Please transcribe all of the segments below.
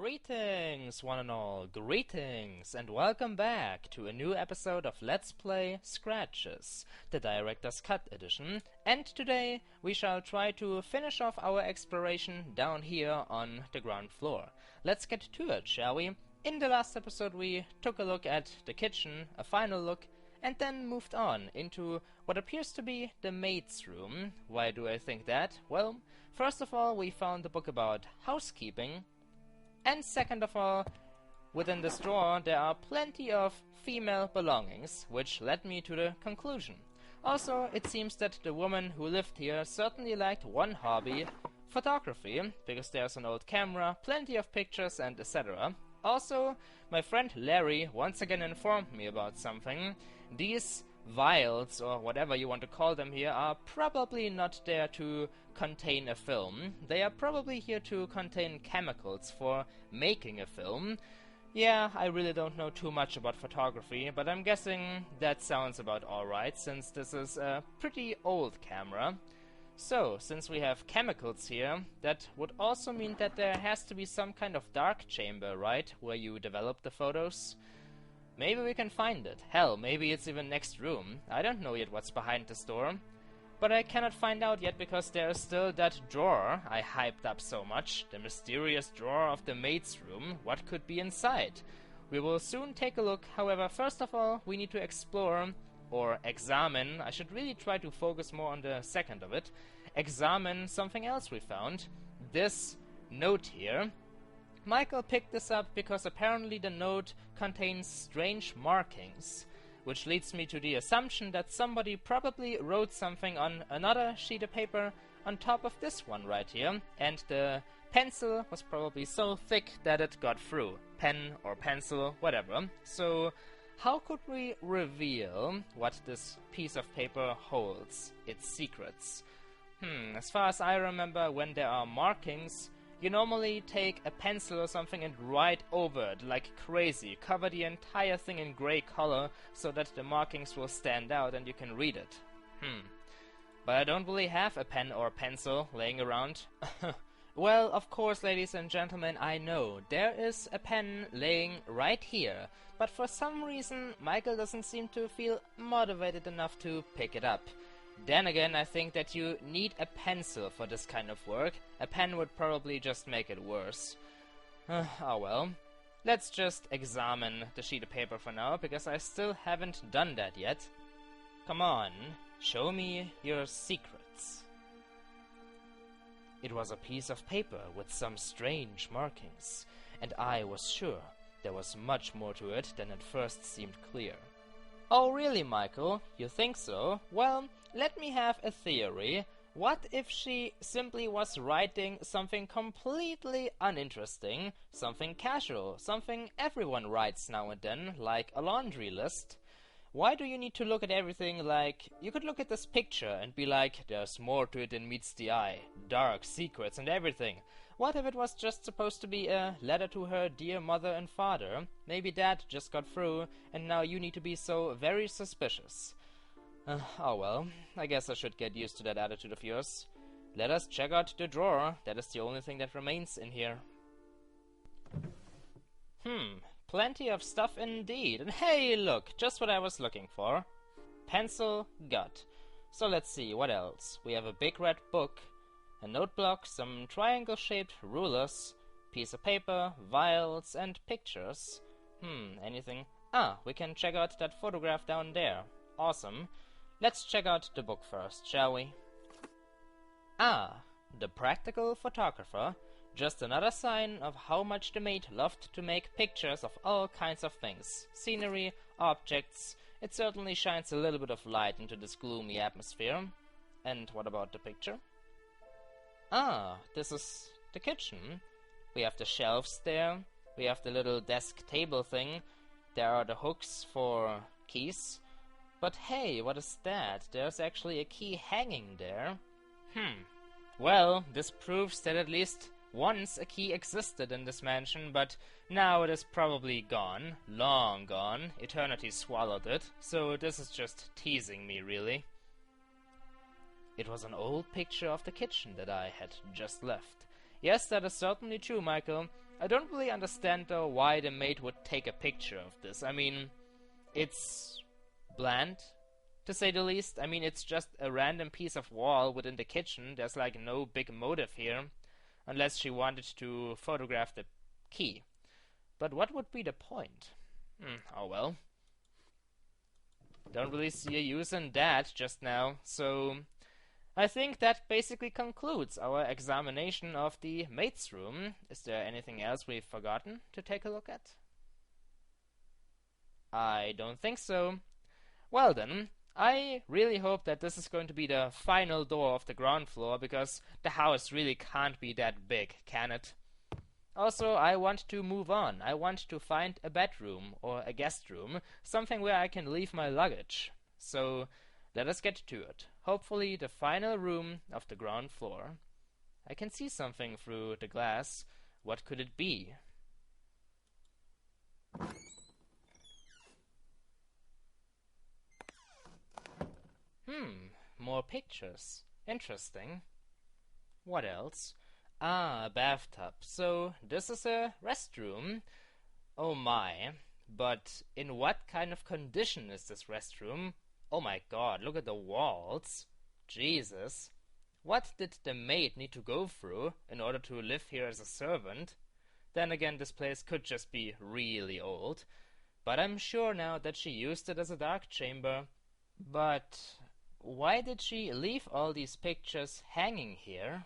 Greetings, one and all, greetings, and welcome back to a new episode of Let's Play Scratches, the Director's Cut edition, and today we shall try to finish off our exploration down here on the ground floor. Let's get to it, shall we? In the last episode we took a look at the kitchen, a final look, and then moved on into what appears to be the maid's room. Why do I think that? Well, first of all, we found a book about housekeeping, and second of all, within this drawer there are plenty of female belongings, which led me to the conclusion. Also, it seems that the woman who lived here certainly liked one hobby, photography, because there's an old camera, plenty of pictures, and etc. Also, my friend Larry once again informed me about something. These vials, or whatever you want to call them here, are probably not there to contain a film. They are probably here to contain chemicals for making a film. Yeah, I really don't know too much about photography, but I'm guessing that sounds about alright, since this is a pretty old camera. So, since we have chemicals here, that would also mean that there has to be some kind of dark chamber, right, where you develop the photos? Maybe we can find it. Hell, maybe it's even next room. I don't know yet what's behind this door. But I cannot find out yet because there is still that drawer I hyped up so much. The mysterious drawer of the maid's room. What could be inside? We will soon take a look. However, first of all, we need to explore, or examine. I should really try to focus more on the second of it. Examine something else we found. This note here. Michael picked this up because apparently the note contains strange markings, which leads me to the assumption that somebody probably wrote something on another sheet of paper on top of this one right here, and the pencil was probably so thick that it got through. Pen or pencil, whatever. So, how could we reveal what this piece of paper holds, its secrets? As far as I remember, when there are markings, you normally take a pencil or something and write over it like crazy. Cover the entire thing in gray color so that the markings will stand out and you can read it. But I don't really have a pen or pencil laying around. Well, of course, ladies and gentlemen, I know. There is a pen laying right here. But for some reason, Michael doesn't seem to feel motivated enough to pick it up. Then again, I think that you need a pencil for this kind of work. A pen would probably just make it worse. Oh well. Let's just examine the sheet of paper for now, because I still haven't done that yet. Come on, show me your secrets. It was a piece of paper with some strange markings, and I was sure there was much more to it than at first seemed clear. Oh really, Michael? You think so? Well, let me have a theory. What if she simply was writing something completely uninteresting, something casual, something everyone writes now and then, like a laundry list? Why do you need to look at everything like... You could look at this picture and be like, there's more to it than meets the eye, dark secrets and everything. What if it was just supposed to be a letter to her dear mother and father? Maybe that just got through, and now you need to be so very suspicious. Oh well, I guess I should get used to that attitude of yours. Let us check out the drawer. That is the only thing that remains in here. Plenty of stuff indeed. And hey, look, just what I was looking for. Pencil, got. So let's see, what else? We have a big red book, a note block, some triangle-shaped rulers, piece of paper, vials, and pictures. Anything? We can check out that photograph down there. Awesome. Let's check out the book first, shall we? The Practical Photographer. Just another sign of how much the maid loved to make pictures of all kinds of things. Scenery, objects. It certainly shines a little bit of light into this gloomy atmosphere. And what about the picture? This is the kitchen. We have the shelves there. We have the little desk table thing. There are the hooks for keys. But hey, what is that? There's actually a key hanging there. Well, this proves that at least once a key existed in this mansion, but now it is probably gone. Long gone. Eternity swallowed it. So this is just teasing me, really. It was an old picture of the kitchen that I had just left. Yes, that is certainly true, Michael. I don't really understand though why the maid would take a picture of this. I mean, it's bland, to say the least. I mean, it's just a random piece of wall within the kitchen. There's like no big motive here, unless she wanted to photograph the key. But what would be the point? Oh well. Don't really see a use in that just now, so I think that basically concludes our examination of the maid's room. Is there anything else we've forgotten to take a look at? I don't think so. Well then, I really hope that this is going to be the final door of the ground floor, because the house really can't be that big, can it? Also, I want to move on. I want to find a bedroom or a guest room, something where I can leave my luggage. So, let us get to it. Hopefully the final room of the ground floor. I can see something through the glass. What could it be? More pictures. Interesting. What else? Ah, a bathtub. So, this is a restroom. Oh my. But in what kind of condition is this restroom? Oh my god, look at the walls. Jesus. What did the maid need to go through in order to live here as a servant? Then again, this place could just be really old. But I'm sure now that she used it as a dark chamber. But why did she leave all these pictures hanging here?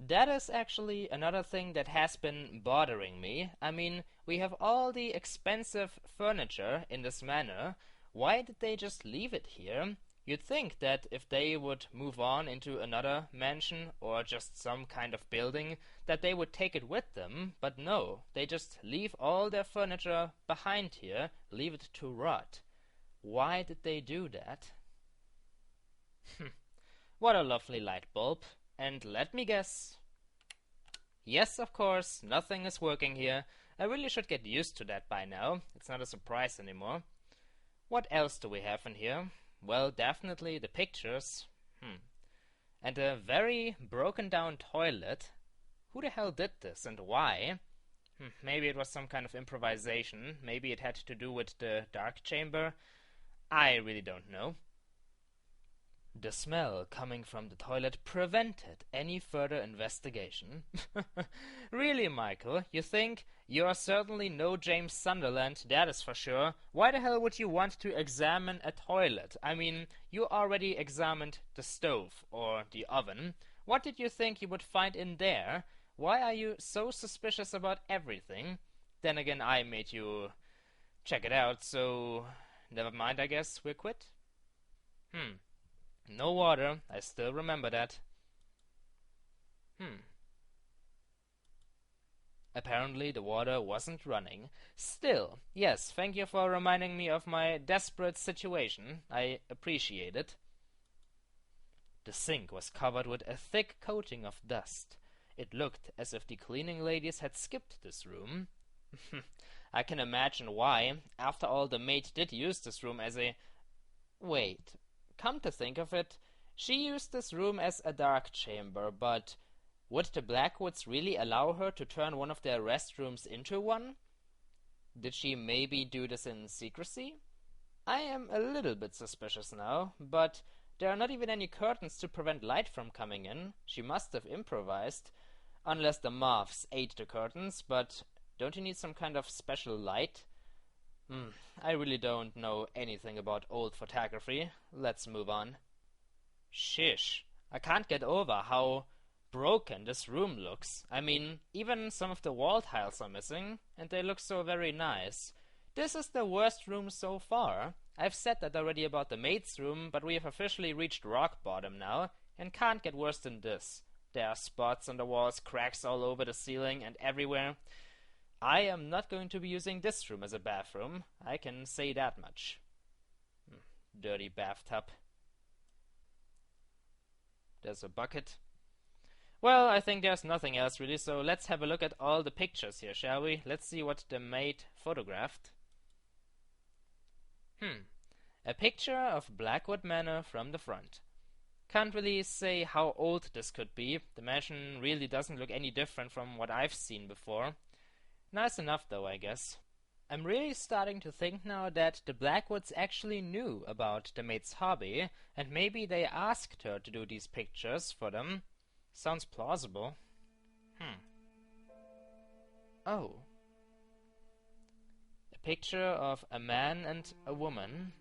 That is actually another thing that has been bothering me. I mean, we have all the expensive furniture in this manor. Why did they just leave it here? You'd think that if they would move on into another mansion or just some kind of building, that they would take it with them, but no, they just leave all their furniture behind here, leave it to rot. Why did they do that? What a lovely light bulb. And let me guess. Yes, of course, nothing is working here. I really should get used to that by now. It's not a surprise anymore. What else do we have in here? Well, definitely the pictures. And a very broken down toilet. Who the hell did this and why? Maybe it was some kind of improvisation. Maybe it had to do with the dark chamber. I really don't know. The smell coming from the toilet prevented any further investigation. Really, Michael? You think? You're certainly no James Sunderland, that is for sure. Why the hell would you want to examine a toilet? I mean, you already examined the stove or the oven. What did you think you would find in there? Why are you so suspicious about everything? Then again, I made you check it out, so never mind, I guess. We're quit? No water. I still remember that. Apparently the water wasn't running. Still, yes, thank you for reminding me of my desperate situation. I appreciate it. The sink was covered with a thick coating of dust. It looked as if the cleaning ladies had skipped this room. I can imagine why. After all, the maid did use this room as a... Wait. Come to think of it, she used this room as a dark chamber, but would the Blackwoods really allow her to turn one of their restrooms into one? Did she maybe do this in secrecy? I am a little bit suspicious now, but there are not even any curtains to prevent light from coming in. She must have improvised, unless the moths ate the curtains, but don't you need some kind of special light? I really don't know anything about old photography. Let's move on. Shish. I can't get over how broken this room looks. I mean, even some of the wall tiles are missing, and they look so very nice. This is the worst room so far. I've said that already about the maid's room, but we have officially reached rock bottom now, and can't get worse than this. There are spots on the walls, cracks all over the ceiling and everywhere. I am not going to be using this room as a bathroom. I can say that much. Dirty bathtub. There's a bucket. Well, I think there's nothing else really, so let's have a look at all the pictures here, shall we? Let's see what the maid photographed. A picture of Blackwood Manor from the front. Can't really say how old this could be. The mansion really doesn't look any different from what I've seen before. Nice enough though, I guess. I'm really starting to think now that the Blackwoods actually knew about the maid's hobby, and maybe they asked her to do these pictures for them. Sounds plausible. Oh. A picture of a man and a woman.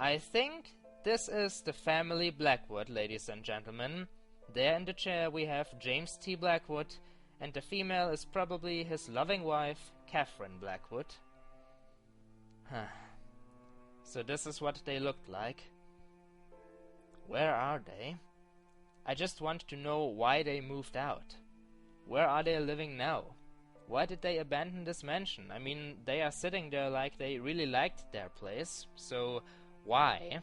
I think this is the family Blackwood, ladies and gentlemen. There in the chair we have James T. Blackwood, and the female is probably his loving wife, Catherine Blackwood. So this is what they looked like. Where are they? I just want to know why they moved out. Where are they living now? Why did they abandon this mansion? I mean, they are sitting there like they really liked their place, so why?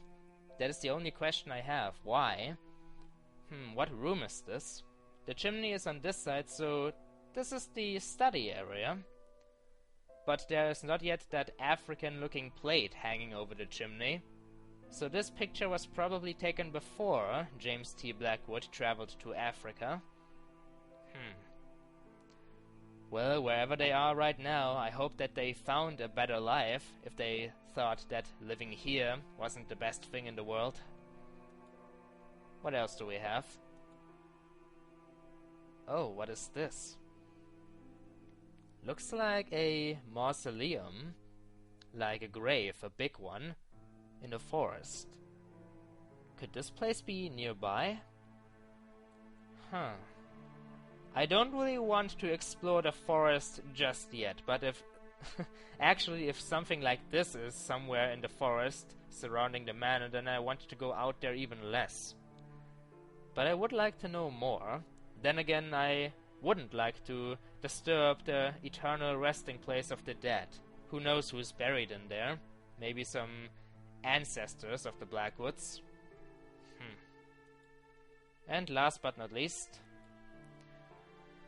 That is the only question I have. Why? What room is this? The chimney is on this side, so this is the study area. But there is not yet that African-looking plate hanging over the chimney. So this picture was probably taken before James T. Blackwood traveled to Africa. Well, wherever they are right now, I hope that they found a better life if they thought that living here wasn't the best thing in the world. What else do we have? Oh, what is this? Looks like a mausoleum, like a grave, a big one, in the forest. Could this place be nearby? I don't really want to explore the forest just yet, but if actually if something like this is somewhere in the forest surrounding the manor, then I want to go out there even less. But I would like to know more. Then again, I wouldn't like to disturb the eternal resting place of the dead. Who knows who's buried in there? Maybe some ancestors of the Blackwoods. And last but not least,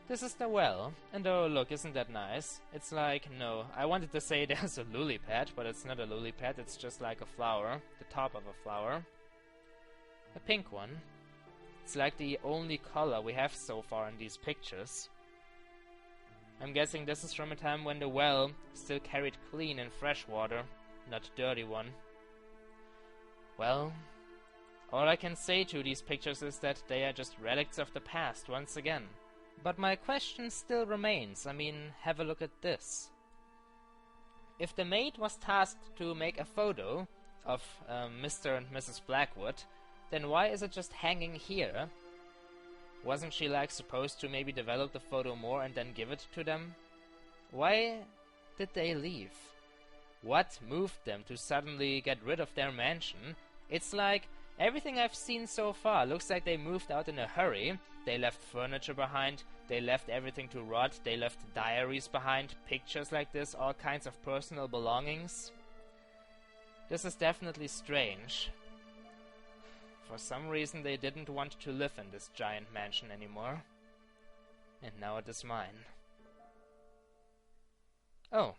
this is the well. And oh look, isn't that nice? It's like, no, I wanted to say there's a lily pad, but it's not a lily pad, it's just like a flower, the top of a flower. A pink one. It's like the only color we have so far in these pictures. I'm guessing this is from a time when the well still carried clean and fresh water, not dirty one. Well, all I can say to these pictures is that they are just relics of the past once again. But my question still remains. I mean, have a look at this. If the maid was tasked to make a photo of Mr. and Mrs. Blackwood, then why is it just hanging here? Wasn't she like supposed to maybe develop the photo more and then give it to them? Why did they leave? What moved them to suddenly get rid of their mansion? It's like everything I've seen so far looks like they moved out in a hurry. They left furniture behind, they left everything to rot, they left diaries behind, pictures like this, all kinds of personal belongings. This is definitely strange. For some reason they didn't want to live in this giant mansion anymore. And now it is mine. Oh,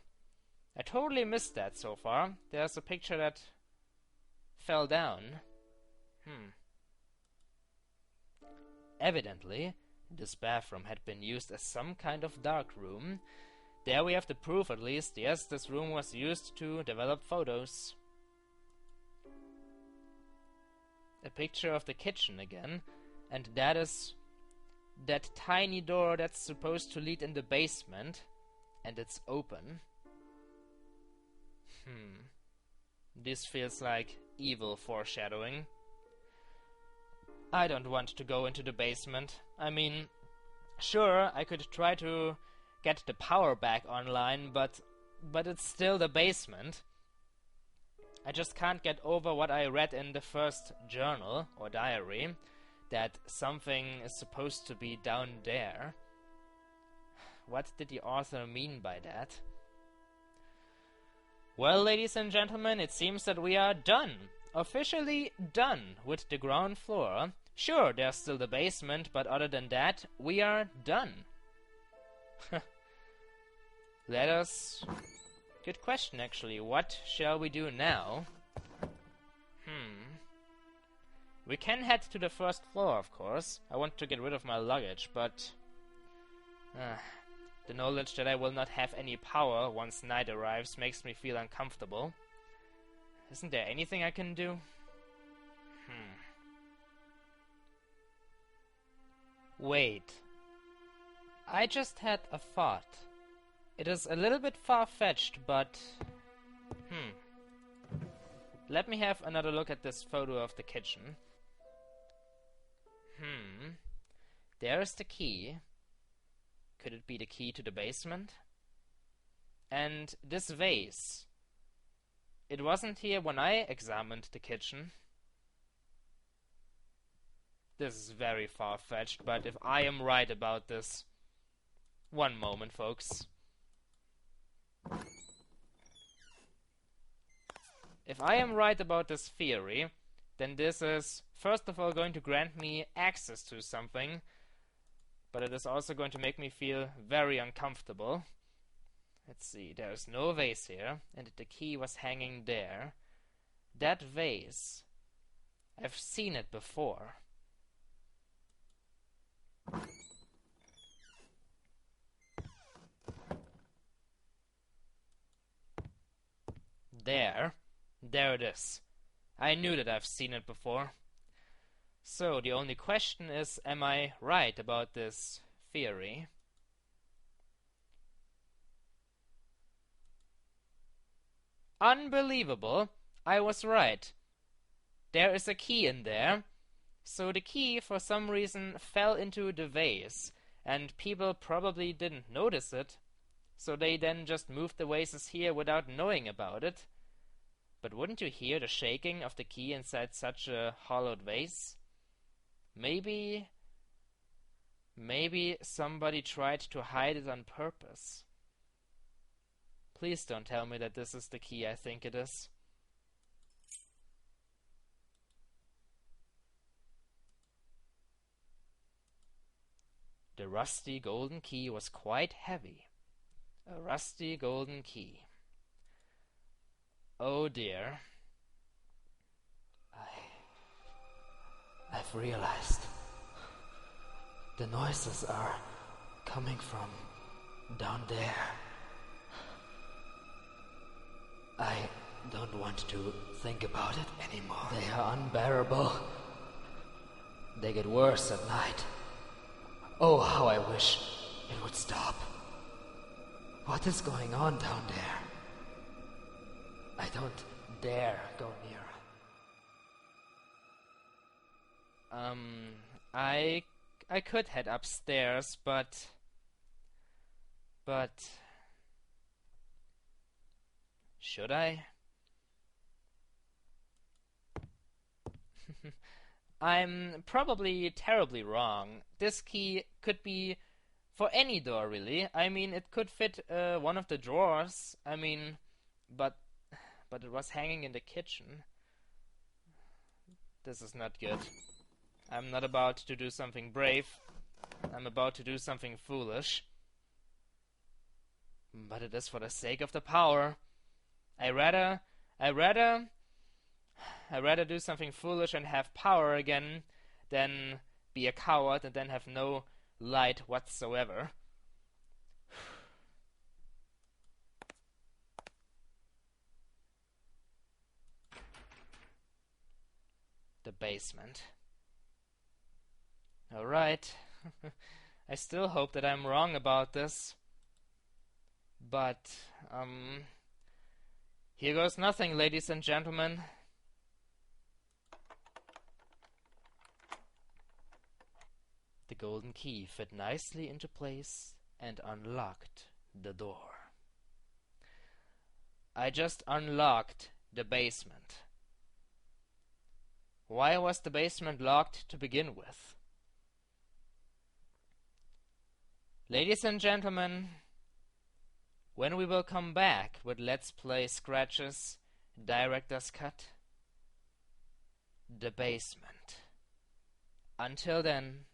I totally missed that so far. There's a picture that fell down. Evidently, this bathroom had been used as some kind of dark room. There we have the proof at least. Yes, this room was used to develop photos. A picture of the kitchen again, and that is that tiny door that's supposed to lead in the basement, and it's open. This feels like evil foreshadowing. I don't want to go into the basement. I mean, sure, I could try to get the power back online, but it's still the basement. I just can't get over what I read in the first journal or diary, that something is supposed to be down there. What did the author mean by that? Well, ladies and gentlemen, it seems that we are done. Officially done with the ground floor. Sure, there's still the basement, but other than that, we are done. Let us... Good question, actually. What shall we do now? We can head to the first floor, of course. I want to get rid of my luggage, but... The knowledge that I will not have any power once night arrives makes me feel uncomfortable. Isn't there anything I can do? Wait. I just had a thought. It is a little bit far-fetched, but... Let me have another look at this photo of the kitchen. There is the key. Could it be the key to the basement? And this vase. It wasn't here when I examined the kitchen. This is very far-fetched, but if I am right about this... One moment, folks. If I am right about this theory, then this is, first of all, going to grant me access to something, but it is also going to make me feel very uncomfortable. Let's see, there is no vase here, and the key was hanging there. That vase, I've seen it before. There it is. I knew that I've seen it before. So, the only question is, am I right about this theory? Unbelievable! I was right. There is a key in there. So the key, for some reason, fell into the vase, and people probably didn't notice it. So they then just moved the vases here without knowing about it. But wouldn't you hear the shaking of the key inside such a hollowed vase? Maybe somebody tried to hide it on purpose. Please don't tell me that this is the key I think it is. The rusty golden key was quite heavy. A rusty golden key. Oh dear. I've realized. The noises are coming from down there. I don't want to think about it anymore. They are unbearable. They get worse at night. Oh, how I wish it would stop. What is going on down there? I don't dare go near. I could head upstairs, but should I? I'm probably terribly wrong. This key could be for any door, really. I mean, it could fit one of the drawers. I mean, but it was hanging in the kitchen. This is not good. I'm not about to do something brave. I'm about to do something foolish. But it is for the sake of the power. I rather do something foolish and have power again than be a coward and then have no light whatsoever. The basement. Alright. I still hope that I'm wrong about this. But, here goes nothing, ladies and gentlemen. The golden key fit nicely into place and unlocked the door. I just unlocked the basement. Why was the basement locked to begin with? Ladies and gentlemen, when we will come back with Let's Play Scratches Director's Cut, the basement. Until then.